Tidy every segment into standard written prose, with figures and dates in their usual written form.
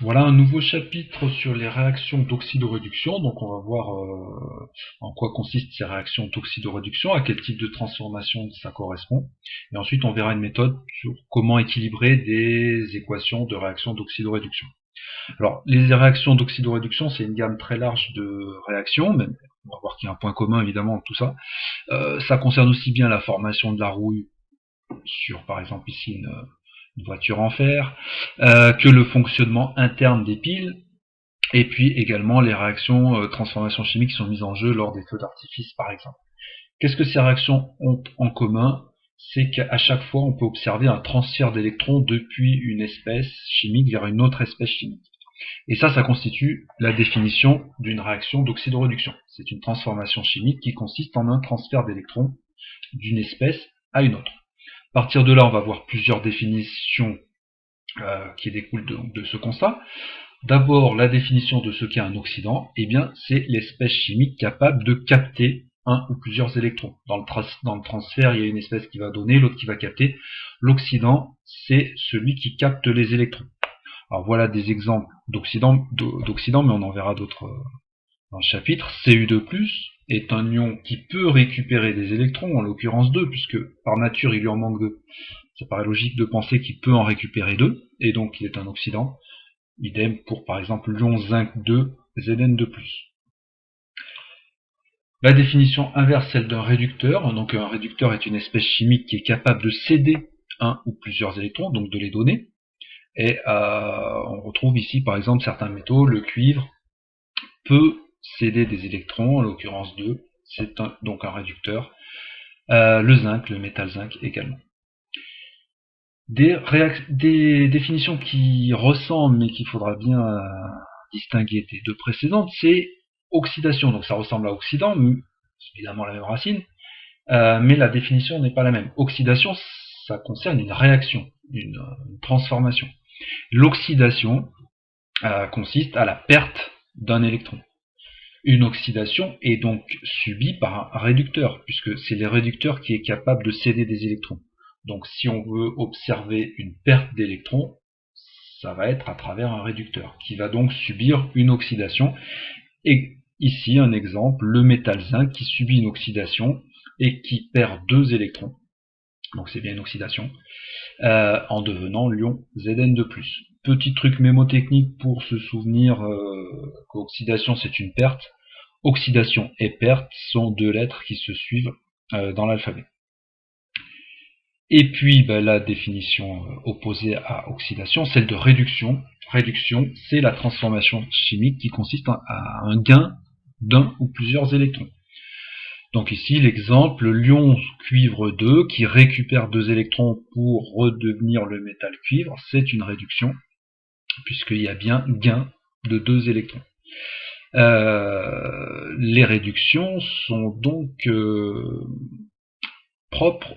Voilà un nouveau chapitre sur les réactions d'oxydoréduction. Donc on va voir en quoi consistent ces réactions d'oxydoréduction, à quel type de transformation ça correspond. Et ensuite on verra une méthode sur comment équilibrer des équations de réactions d'oxydoréduction. Alors les réactions d'oxydoréduction, c'est une gamme très large de réactions, mais on va voir qu'il y a un point commun évidemment entre tout ça. Ça concerne aussi bien la formation de la rouille sur par exemple ici une voiture en fer, que le fonctionnement interne des piles, et puis également les réactions transformation chimique qui sont mises en jeu lors des feux d'artifice par exemple. Qu'est-ce que ces réactions ont en commun? C'est qu'à chaque fois on peut observer un transfert d'électrons depuis une espèce chimique vers une autre espèce chimique. Et ça constitue la définition d'une réaction d'oxydoréduction. C'est une transformation chimique qui consiste en un transfert d'électrons d'une espèce à une autre. À partir de là, on va voir plusieurs définitions qui découlent de ce constat. D'abord, la définition de ce qu'est un oxydant, eh bien, c'est l'espèce chimique capable de capter un ou plusieurs électrons. Dans le transfert, il y a une espèce qui va donner, l'autre qui va capter. L'oxydant, c'est celui qui capte les électrons. Alors voilà des exemples d'oxydants, mais on en verra d'autres dans le chapitre. Cu2+, est un ion qui peut récupérer des électrons, en l'occurrence 2, puisque par nature il lui en manque 2. Ça paraît logique de penser qu'il peut en récupérer 2, et donc il est un oxydant. Idem pour par exemple l'ion zinc 2, Zn2+. La définition inverse, celle d'un réducteur. Donc un réducteur est une espèce chimique qui est capable de céder un ou plusieurs électrons, donc de les donner. Et on retrouve ici par exemple certains métaux, le cuivre peut céder des électrons, en l'occurrence 2, c'est donc un réducteur. Le zinc, le métal zinc également. Des définitions qui ressemblent mais qu'il faudra bien distinguer des deux précédentes, c'est oxydation, donc ça ressemble à oxydant, évidemment la même racine, mais la définition n'est pas la même. Oxydation, ça concerne une réaction, une transformation. L'oxydation consiste à la perte d'un électron. Une oxydation est donc subie par un réducteur, puisque c'est le réducteur qui est capable de céder des électrons. Donc si on veut observer une perte d'électrons, ça va être à travers un réducteur, qui va donc subir une oxydation. Et ici un exemple, le métal zinc qui subit une oxydation et qui perd 2 électrons, donc c'est bien une oxydation, en devenant l'ion Zn2+. Petit truc mémotechnique pour se souvenir qu'oxydation c'est une perte. Oxydation et perte sont deux lettres qui se suivent dans l'alphabet. Et puis la définition opposée à oxydation, celle de réduction. Réduction, c'est la transformation chimique qui consiste à un gain d'un ou plusieurs électrons. Donc ici l'exemple, l'ion cuivre 2 qui récupère 2 électrons pour redevenir le métal cuivre, c'est une réduction, puisqu'il y a bien gain de 2 électrons. Les réductions sont donc propres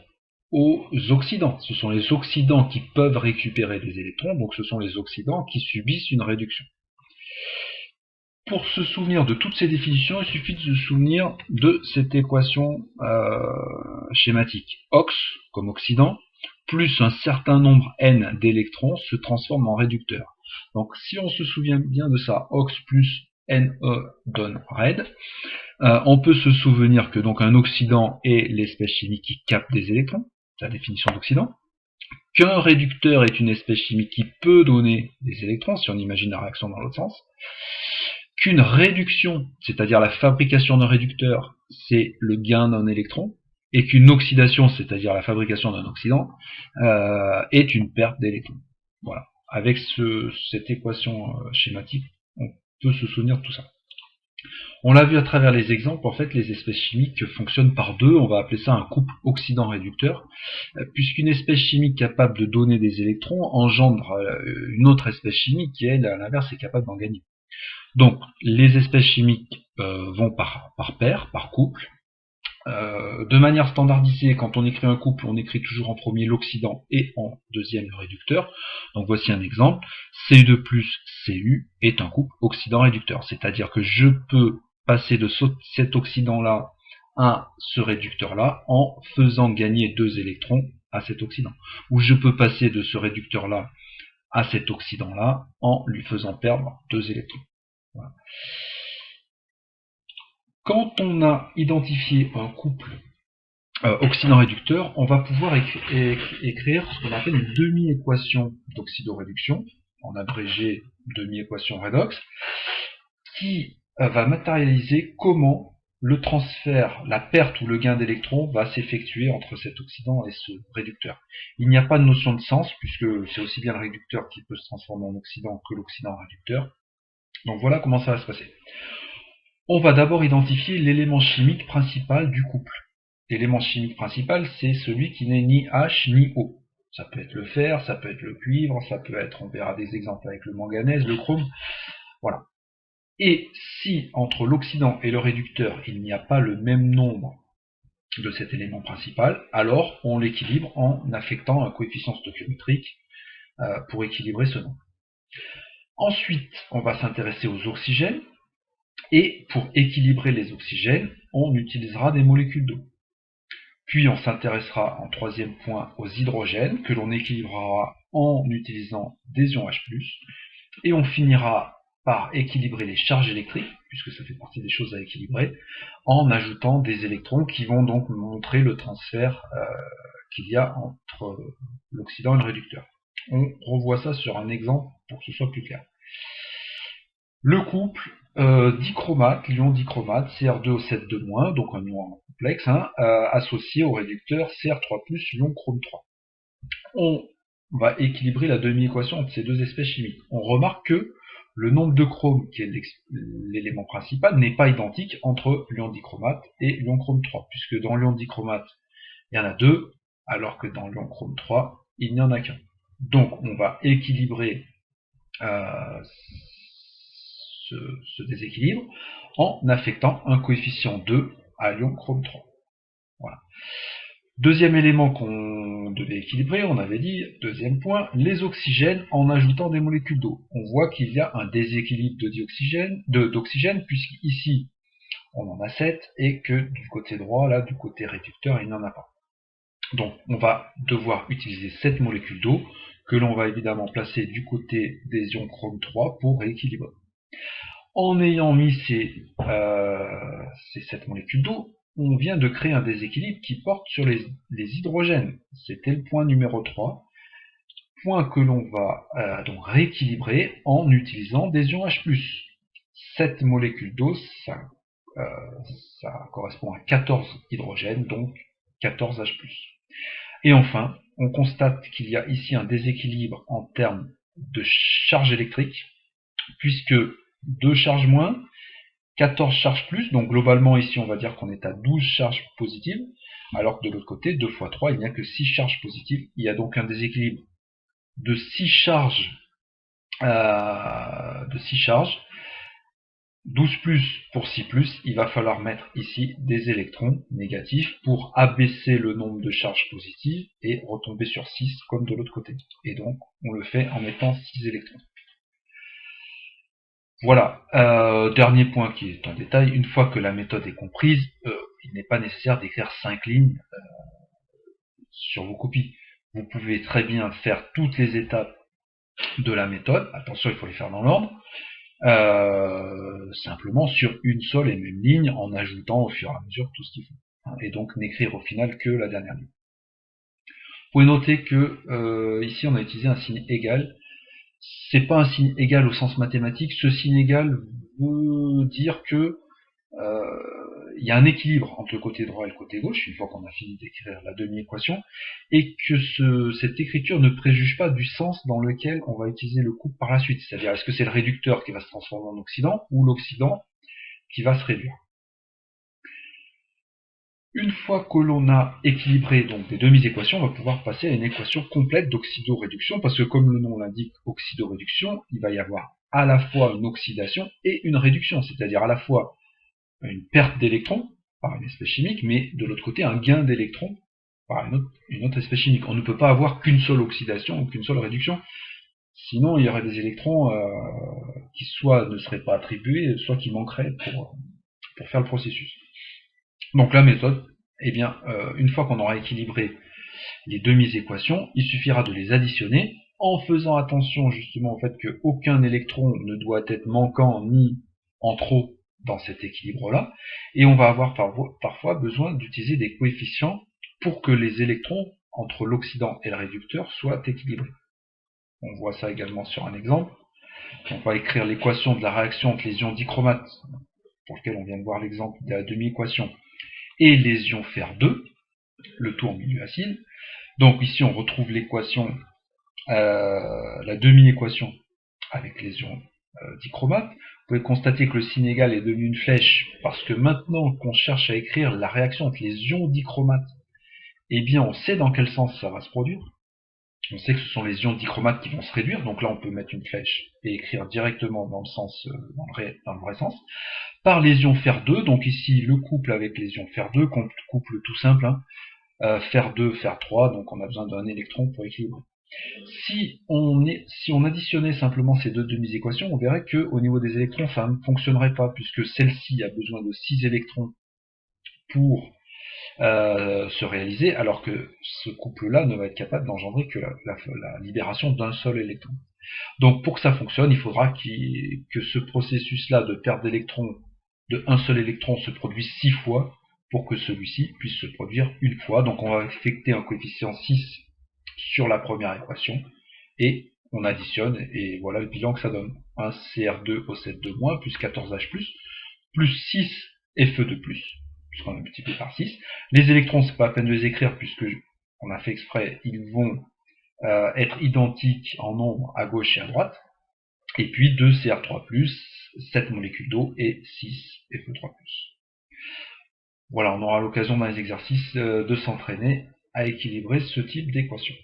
aux oxydants. Ce sont les oxydants qui peuvent récupérer des électrons, donc ce sont les oxydants qui subissent une réduction. Pour se souvenir de toutes ces définitions, il suffit de se souvenir de cette équation schématique. Ox, comme oxydant, plus un certain nombre n d'électrons se transforme en réducteur. Donc si on se souvient bien de ça, Ox plus Ne donne Red. On peut se souvenir que donc un oxydant est l'espèce chimique qui capte des électrons, c'est la définition d'oxydant. Qu'un réducteur est une espèce chimique qui peut donner des électrons, si on imagine la réaction dans l'autre sens. Qu'une réduction, c'est-à-dire la fabrication d'un réducteur, c'est le gain d'un électron, et qu'une oxydation, c'est-à-dire la fabrication d'un oxydant, est une perte d'électrons. Voilà. Avec cette équation schématique, on peut se souvenir de tout ça. On l'a vu à travers les exemples, en fait, les espèces chimiques fonctionnent par deux, on va appeler ça un couple oxydant-réducteur, puisqu'une espèce chimique capable de donner des électrons engendre une autre espèce chimique qui, elle, à l'inverse, est capable d'en gagner. Donc, les espèces chimiques vont par paire, par couple. De manière standardisée, quand on écrit un couple, on écrit toujours en premier l'oxydant et en deuxième le réducteur. Donc voici un exemple. Cu2 plus Cu est un couple oxydant-réducteur. C'est-à-dire que je peux passer de cet oxydant-là à ce réducteur-là en faisant gagner 2 électrons à cet oxydant. Ou je peux passer de ce réducteur-là à cet oxydant-là en lui faisant perdre 2 électrons. Voilà. Quand on a identifié un couple oxydant-réducteur, on va pouvoir écrire ce qu'on appelle une demi-équation d'oxydoréduction, en abrégé demi-équation redox, qui va matérialiser comment le transfert, la perte ou le gain d'électrons va s'effectuer entre cet oxydant et ce réducteur. Il n'y a pas de notion de sens, puisque c'est aussi bien le réducteur qui peut se transformer en oxydant que l'oxydant en réducteur. Donc voilà comment ça va se passer. On va d'abord identifier l'élément chimique principal du couple. L'élément chimique principal, c'est celui qui n'est ni H ni O. Ça peut être le fer, ça peut être le cuivre, ça peut être, on verra des exemples avec le manganèse, le chrome, voilà. Et si entre l'oxydant et le réducteur, il n'y a pas le même nombre de cet élément principal, alors on l'équilibre en affectant un coefficient stoichiométrique pour équilibrer ce nombre. Ensuite, on va s'intéresser aux oxygènes, et pour équilibrer les oxygènes, on utilisera des molécules d'eau. Puis on s'intéressera en troisième point aux hydrogènes, que l'on équilibrera en utilisant des ions H+, et on finira par équilibrer les charges électriques, puisque ça fait partie des choses à équilibrer, en ajoutant des électrons qui vont donc montrer le transfert qu'il y a entre l'oxydant et le réducteur. On revoit ça sur un exemple pour que ce soit plus clair. Le couple dichromate, l'ion dichromate, Cr2O7 2-, donc un ion complexe, associé au réducteur Cr3+, ion chrome 3. On va équilibrer la demi-équation entre ces deux espèces chimiques. On remarque que le nombre de chrome, qui est l'élément principal, n'est pas identique entre l'ion dichromate et l'ion chrome 3, puisque dans l'ion dichromate, il y en a 2, alors que dans l'ion chrome 3, il n'y en a qu'un. Donc on va équilibrer ce déséquilibre en affectant un coefficient 2 à l'ion chrome 3. Voilà. Deuxième élément qu'on devait équilibrer, on avait dit, deuxième point, les oxygènes en ajoutant des molécules d'eau. On voit qu'il y a un déséquilibre d'oxygène, puisqu'ici on en a 7, et que du côté droit, là, du côté réducteur, il n'y en a pas. Donc on va devoir utiliser cette molécule d'eau, que l'on va évidemment placer du côté des ions chrome 3 pour rééquilibrer. En ayant mis ces 7 molécules d'eau, on vient de créer un déséquilibre qui porte sur les hydrogènes. C'était le point numéro 3, point que l'on va donc rééquilibrer en utilisant des ions H+. Cette molécule d'eau, ça correspond à 14 hydrogènes, donc 14 H+. Et enfin, on constate qu'il y a ici un déséquilibre en termes de charge électrique, puisque 2 charges moins, 14 charges plus, donc globalement ici on va dire qu'on est à 12 charges positives, alors que de l'autre côté, 2 fois 3, il n'y a que 6 charges positives. Il y a donc un déséquilibre de 6 charges, 12 plus pour 6 plus, il va falloir mettre ici des électrons négatifs pour abaisser le nombre de charges positives et retomber sur 6 comme de l'autre côté. Et donc on le fait en mettant 6 électrons. Voilà, dernier point qui est un détail, une fois que la méthode est comprise, il n'est pas nécessaire d'écrire 5 lignes sur vos copies. Vous pouvez très bien faire toutes les étapes de la méthode, attention il faut les faire dans l'ordre, simplement sur une seule et même ligne en ajoutant au fur et à mesure tout ce qu'il faut. Et donc n'écrire au final que la dernière ligne. Vous pouvez noter que ici on a utilisé un signe égal. C'est pas un signe égal au sens mathématique, ce signe égal veut dire que il y a un équilibre entre le côté droit et le côté gauche, une fois qu'on a fini d'écrire la demi-équation, et que cette écriture ne préjuge pas du sens dans lequel on va utiliser le couple par la suite. C'est-à-dire, est-ce que c'est le réducteur qui va se transformer en oxydant, ou l'oxydant qui va se réduire. Une fois que l'on a équilibré donc des demi-équations, on va pouvoir passer à une équation complète d'oxydoréduction, parce que comme le nom l'indique, oxydoréduction, il va y avoir à la fois une oxydation et une réduction, c'est-à-dire à la fois une perte d'électrons par une espèce chimique, mais de l'autre côté un gain d'électrons par une autre espèce chimique. On ne peut pas avoir qu'une seule oxydation ou qu'une seule réduction, sinon il y aurait des électrons qui soit ne seraient pas attribués, soit qui manqueraient pour faire le processus. Donc la méthode, eh bien, une fois qu'on aura équilibré les demi-équations, il suffira de les additionner en faisant attention justement au fait qu'aucun électron ne doit être manquant ni en trop dans cet équilibre-là, et on va avoir parfois besoin d'utiliser des coefficients pour que les électrons entre l'oxydant et le réducteur soient équilibrés. On voit ça également sur un exemple. On va écrire l'équation de la réaction entre les ions dichromate, pour lequel on vient de voir l'exemple de la demi-équation, et les ions fer2, le tout en milieu acide. Donc ici on retrouve l'équation, la demi-équation avec les ions dichromate. Vous pouvez constater que le signe égal est devenu une flèche, parce que maintenant qu'on cherche à écrire la réaction entre les ions dichromate, eh bien on sait dans quel sens ça va se produire. On sait que ce sont les ions dichromate qui vont se réduire, donc là on peut mettre une flèche et écrire directement dans le sens, dans le vrai sens. Par les ions fer2, donc ici le couple avec les ions fer2, couple tout simple, hein, fer2, fer3, donc on a besoin d'un électron pour équilibrer. Si on additionnait simplement ces deux demi-équations, on verrait qu'au niveau des électrons, ça ne fonctionnerait pas, puisque celle-ci a besoin de 6 électrons pour se réaliser, alors que ce couple-là ne va être capable d'engendrer que la libération d'un seul électron. Donc pour que ça fonctionne, il faudra que ce processus-là de perte d'électrons de un seul électron se produise 6 fois pour que celui-ci puisse se produire une fois. Donc on va affecter un coefficient 6 sur la première équation et on additionne et voilà le bilan que ça donne. 1 Cr2O7 plus 14H plus 6 Fe2+, puisqu'on a multiplié par 6. Les électrons, c'est pas la peine de les écrire puisque on a fait exprès, ils vont être identiques en nombre à gauche et à droite. Et puis 2 Cr3+, 7 molécules d'eau et 6 Fe3+. Voilà, on aura l'occasion dans les exercices de s'entraîner à équilibrer ce type d'équation.